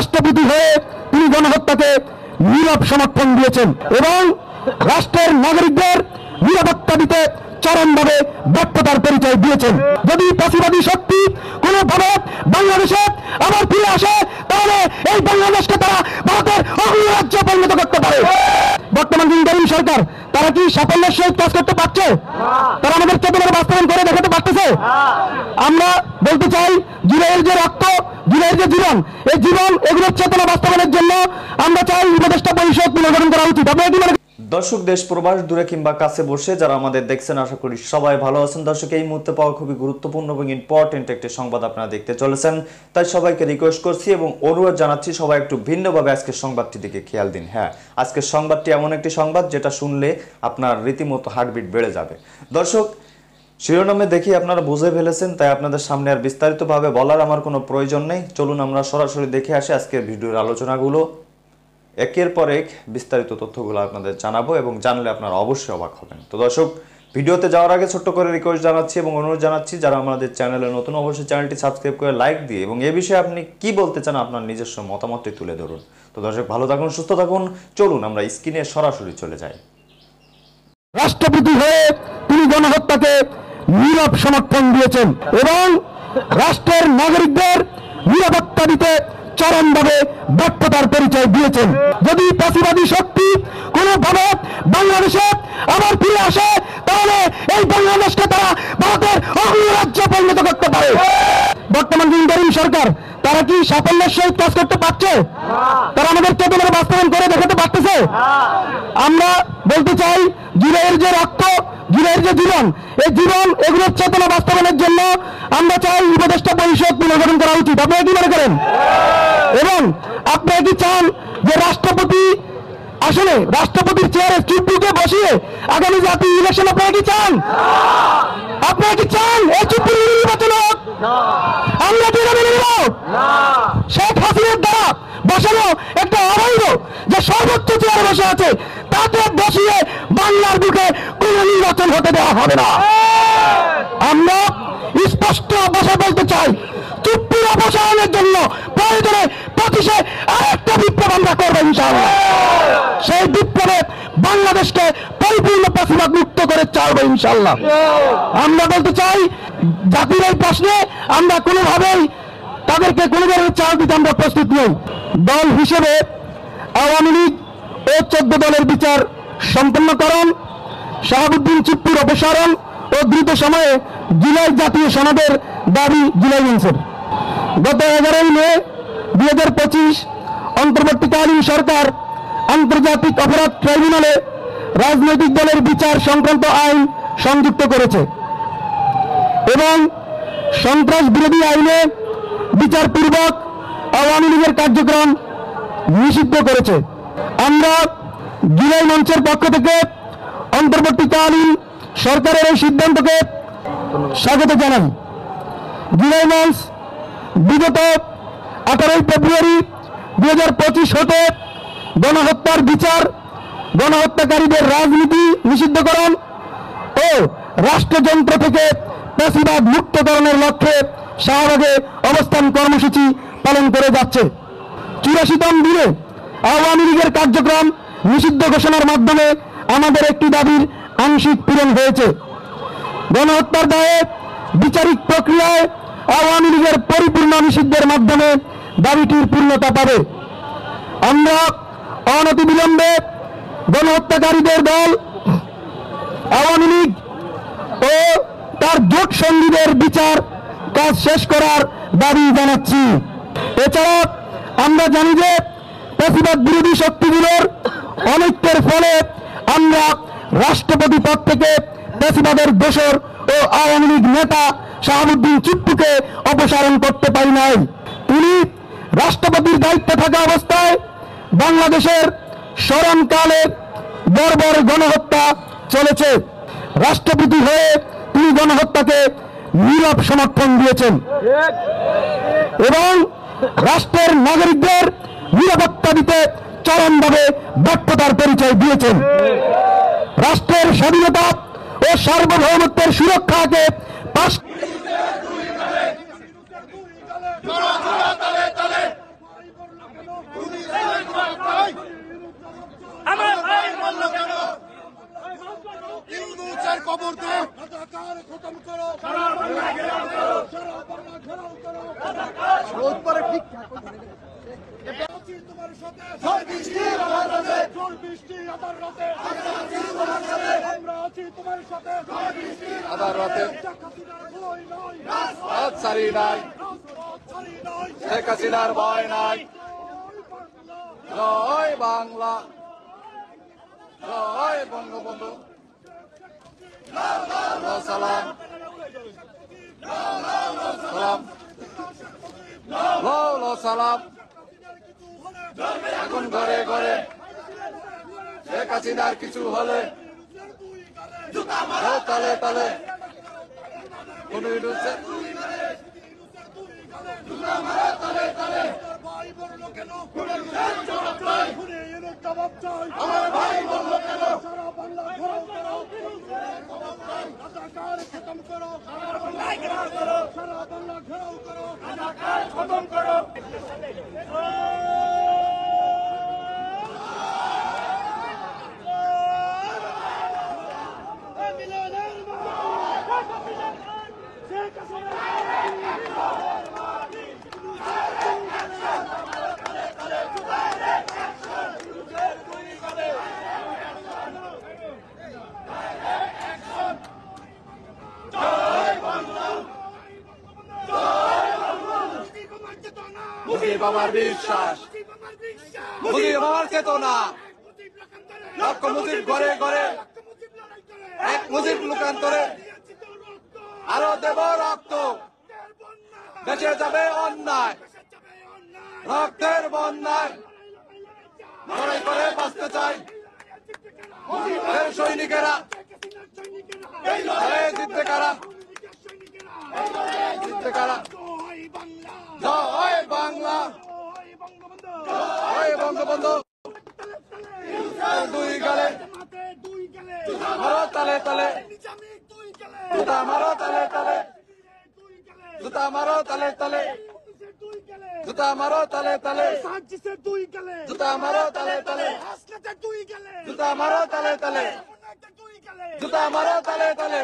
রাষ্ট্রপতি হয়ে তিনি গণহত্যাকে নীরব সমর্থন দিয়েছেন এবং রাষ্ট্রের নাগরিকদের নিরাপত্তা দিতে চরমভাবে ব্যর্থতার পরিচয় দিয়েছেন। যদি ফ্যাসিবাদী শক্তি কোনোভাবে বাংলাদেশে আবার ফিরে আসে তাহলে এই বাংলাদেশকে তারা ভারতের অঙ্গরাজ্যে পরিণত করতে পারে। বর্তমান ইন্টারিম সরকার তারা কি সাফল্যের সহিত কাজ করতে পারছে? তারা আমাদের চেতনার বাস্তবায়ন করে দেখাতে পারতেছে? আমরা বলতে চাই, জুলাইয়ের যে রক্ত, জুলাইয়ের যে জীবন, এই জীবন এগুলোর চেতনা বাস্তবায়নের জন্য আমরা চাই উপদেষ্টা পরিষদ পুনর্গঠন করা উচিত। আপনারা কি মনে করেন? দর্শক, দেশ প্রবাস দূরে কিংবা কাছে বসে যারা আমাদের দেখছেন, আশা করি সবাই ভালো আছেন। দর্শক, এই মুহূর্তে পাওয়া খুবই গুরুত্বপূর্ণ এবং ইম্পর্টেন্ট একটি সংবাদ আপনারা দেখতে চলেছেন, তাই সবাইকে রিকোয়েস্ট করছি এবং অনুরোধ জানাচ্ছি সবাই একটু ভিন্নভাবে আজকের সংবাদটি দিকে খেয়াল দিন। হ্যাঁ, আজকের সংবাদটি এমন একটি সংবাদ যেটা শুনলে আপনার রীতিমতো হার্টবিট বেড়ে যাবে। দর্শক, শিরোনামে দেখি আপনারা বুঝে ফেলেছেন, তাই আপনাদের সামনে আর বিস্তারিতভাবে বলার আমার কোনো প্রয়োজন নেই। চলুন আমরা সরাসরি দেখে আসি আজকের ভিডিওর আলোচনাগুলো। একের পর এক বিস্তারিত তথ্যগুলো আপনাদের জানাবো এবং জানলে আপনারা অবশ্যই অবাক হবেন। তো দর্শক, ভিডিওতে যাওয়ার আগে ছোট্ট করে রিকোয়েস্ট জানাচ্ছি এবং অনুরোধ জানাচ্ছি, যারা আমাদের চ্যানেলে নতুন অবশ্যই চ্যানেলটি সাবস্ক্রাইব করে লাইক দিয়ে এবং এ বিষয়ে আপনি কি বলতে চান আপনার নিজস্ব মতামতটি তুলে ধরুন। তো দর্শক, ভালো থাকুন, সুস্থ থাকুন। চলুন আমরা স্ক্রিনে সরাসরি চলে যাই। রাষ্ট্রপতি হয়ে তিনি গণহত্যাকে নীরব সমর্থন দিয়েছেন এবং রাষ্ট্রের নাগরিকদের নিরাপত্তা দিতে চরমভাবে ব্যর্থতার পরিচয় দিয়েছেন। যদি ফ্যাসিবাদী শক্তি কোনোভাবে বাংলাদেশে আবার ফিরে আসে তাহলে এই বাংলাদেশকে তারা ভারতের অঙ্গরাজ্যে পরিণত করতে পারে। বর্তমান ইন্টারিম সরকার তারা কি সাফল্যের সহিত কাজ করতে পারছে? তারা আমাদের চেতনার বাস্তবায়ন করে দেখাতে পারতেছে? আমরা বলতে চাই, জুলাইয়ের যে রক্ত, জুলাইয়ের যে জীবন, এই জীবন এগুলোর চেতনা বাস্তবায়নের জন্য আমরা চাই উপদেষ্টা পরিষদ পুনর্গঠন করা উচিত। আপনারা কি মনে করেন? এবং আপনারা কি চান যে রাষ্ট্রপতি আসলে রাষ্ট্রপতির চেয়ারে চুপ্পুকে বসিয়ে আগামী জাতীয় ইলেকশন আপনারা কি চান? আপনারা কি চান এই চুপ্পু নির্বাচন হোক? আমরা কি মেনে নেব? শেখ হাসিনার দ্বারা বসানো একটা অবৈধ যে সর্বোচ্চ চেয়ারে বসে আছে তাকে বসিয়ে বাংলার বুকে কোন নির্বাচন হতে দেওয়া হবে না। আমরা স্পষ্ট ভাষায় বলতে চাই, চুপ্পুর অপসারণের জন্য প্রয়োজনে পঁচিশে আরেকটা বিপ্লব আমরা করবো ইনশাআল্লাহ। সেই বিপ্লবে বাংলাদেশকে পরিপূর্ণ ফ্যাসিবাদ মুক্ত করে ছাড়বো ইনশাআল্লাহ। আমরা বলতে চাই, জাতির এই প্রশ্নে আমরা কোনোভাবেই তাদেরকে কোনো ধরনের ছাড় দিতে আমরা প্রস্তুত নই। দল হিসেবে আওয়ামী লীগ ও 14 দলের বিচার সম্পন্নকরণ, শাহাবুদ্দিন চুপ্পুর অপসারণ ও দ্রুত সময়ে জুলাই জাতীয় সনদের দাবি জুলাই মঞ্চের। গত 11 মে 2025 অন্তর্বর্তীকালীন সরকার আন্তর্জাতিক অপরাধ ট্রাইব্যুনালে রাজনৈতিক দলের বিচার সংক্রান্ত আইন সংযুক্ত করেছে এবং সন্ত্রাস বিরোধী আইনে বিচারপূর্বক আওয়ামী লীগের কার্যক্রম নিষিদ্ধ করেছে। আমরা জুলাই মঞ্চের পক্ষ থেকে অন্তর্বর্তীকালীন সরকারের এই সিদ্ধান্তকে স্বাগত জানাই। জুলাই মঞ্চ বিগত 18 ফেব্রুয়ারি 2025 হতে গণহত্যার বিচার, গণহত্যাকারীদের রাজনীতি নিষিদ্ধকরণ ও রাষ্ট্রযন্ত্র থেকে ফ্যাসিবাদ মুক্তকরণের লক্ষ্যে শাহবাগে অবস্থান কর্মসূচি পালন করে যাচ্ছে। 84তম দিনে আওয়ামী লীগের কার্যক্রম নিষিদ্ধ ঘোষণার মাধ্যমে আমাদের একটি দাবির আংশিক পূরণ হয়েছে। গণহত্যার দায়ে বিচারিক প্রক্রিয়ায় আওয়ামী লীগের পরিপূর্ণ নিষিদ্ধের মাধ্যমে দাবিটির পূর্ণতা পাবে। আমরা অনতিবিলম্বে গণহত্যাকারীদের দল আওয়ামী লীগ ও তার জোট সঙ্গীদের বিচার কাজ শেষ করার দাবি জানাচ্ছি। এছাড়া আমরা জানি যে ফ্যাসিবাদ বিরোধী শক্তিগুলোর অনৈক্যের ফলে আমরা রাষ্ট্রপতি পদ থেকে ফ্যাসিবাদের দোসর ও আওয়ামী লীগ নেতা শাহাবুদ্দিন চুপ্পুকে অপসারণ করতে পারি নাই। তিনি রাষ্ট্রপতির দায়িত্বে থাকা অবস্থায় বাংলাদেশের স্মরণকালে বর্বর গণহত্যা চলেছে। রাষ্ট্রপতি হয়ে তিনি গণহত্যাকে নীরব সমর্থন দিয়েছেন এবং রাষ্ট্রের নাগরিকদের নিরাপত্তা দিতে চরমভাবে ব্যর্থতার পরিচয় দিয়েছেন। রাষ্ট্রের স্বাধীনতা ও সার্বভৌমত্বের সুরক্ষাকে পাশ তোমার সাথে ঝড় বৃষ্টি আমার রাতে ঝড় বৃষ্টি আমার রাতে আমরা আছি তোমার সাথে ঝড় বৃষ্টি আমার রাতে রাজপথ ছাড়ি নাই শেখ হাসিনার ভয় নাই জয় বাংলা জয় বঙ্গবন্ধু সালাম সালাম লো সালাম এখন ঘরে ঘরে শেখ হাসিনার কিছু হলে তালে তালে আমার ভাই বলল কেন সারা বাংলা ঘেরাও করো রাজাকার খতম করো সারা বাংলা ঘেরাও করো সারা বাংলা ঘেরাও করো রাজাকার খতম করো মুজিব আমার বিশ্বাস মুজিব আমার চেতনা লক্ষ মুজিব ঘরে ঘরে এক মুজিব লোকান্তরে আরো দেব রক্ত বেঁচে যাবে অন্যায় রক্তের বন্যায় লড়াই করে বাঁচতে চাই মুজিবের সৈনিকেরা জিততে কারা জিততে কারা জয় বাংলা জয় বঙ্গবন্ধু দুই গালে মারো তালে তালে জুতা মারো তালে তালে জুতা মারো তালে তালে জুতা মারো তালে তালে জুতা মারো তালে তালে জুতা মারো তালে তালে জুতা মারো তালে তালে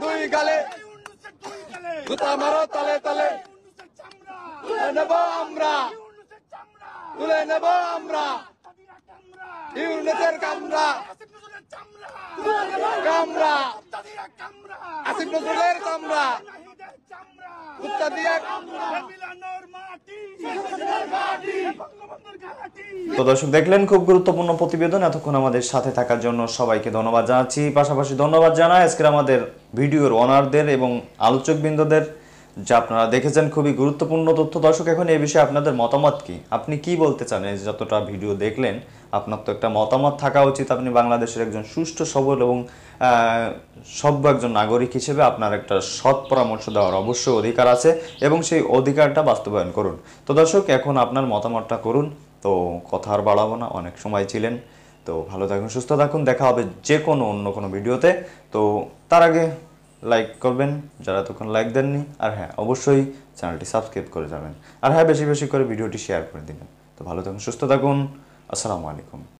দুই গালে জুতা মারো তালে তালে তুলে নেব আমরা তুলে নেব আমরা ইউনিটের কামরা কামরা আসিফ নজরুলের কামরা কুত্তা দিয়ে তো দর্শক দেখলেন খুব গুরুত্বপূর্ণ প্রতিবেদন। এতক্ষণ আমাদের সাথে থাকার জন্য সবাইকে ধন্যবাদ জানাচ্ছি। পাশাপাশি ধন্যবাদ জানাই আজকের আমাদের ভিডিওর ওনারদের এবং আলোচকবৃন্দদের, যা আপনারা দেখেছেন খুবই গুরুত্বপূর্ণ তথ্য। দর্শক এখন এই বিষয়ে আপনাদের মতামত কি? আপনি কি বলতে চান? এই যতটা ভিডিও দেখলেন, আপনার তো একটা মতামত থাকা উচিত। আপনি বাংলাদেশের একজন সুষ্ঠু সবল এবং সভ্য একজন নাগরিক হিসেবে আপনার একটা সৎ পরামর্শ দেওয়ার অবশ্যই অধিকার আছে এবং সেই অধিকারটা বাস্তবায়ন করুন। তো দর্শক এখন আপনার মতামতটা করুন। তো কথা আর বাড়াবো না, অনেক সময় ছিলেন। তো ভালো থাকুন, সুস্থ থাকুন, দেখা হবে যে কোনো অন্য কোনো ভিডিওতে। তো তার আগে লাইক করবেন যারা তখন লাইক দেননি, আর হ্যাঁ অবশ্যই চ্যানেলটি সাবস্ক্রাইব করে যাবেন, আর হ্যাঁ বেশি বেশি করে ভিডিওটি শেয়ার করে দিবেন। তো ভালো থাকুন, সুস্থ থাকুন, আসসালামু আলাইকুম।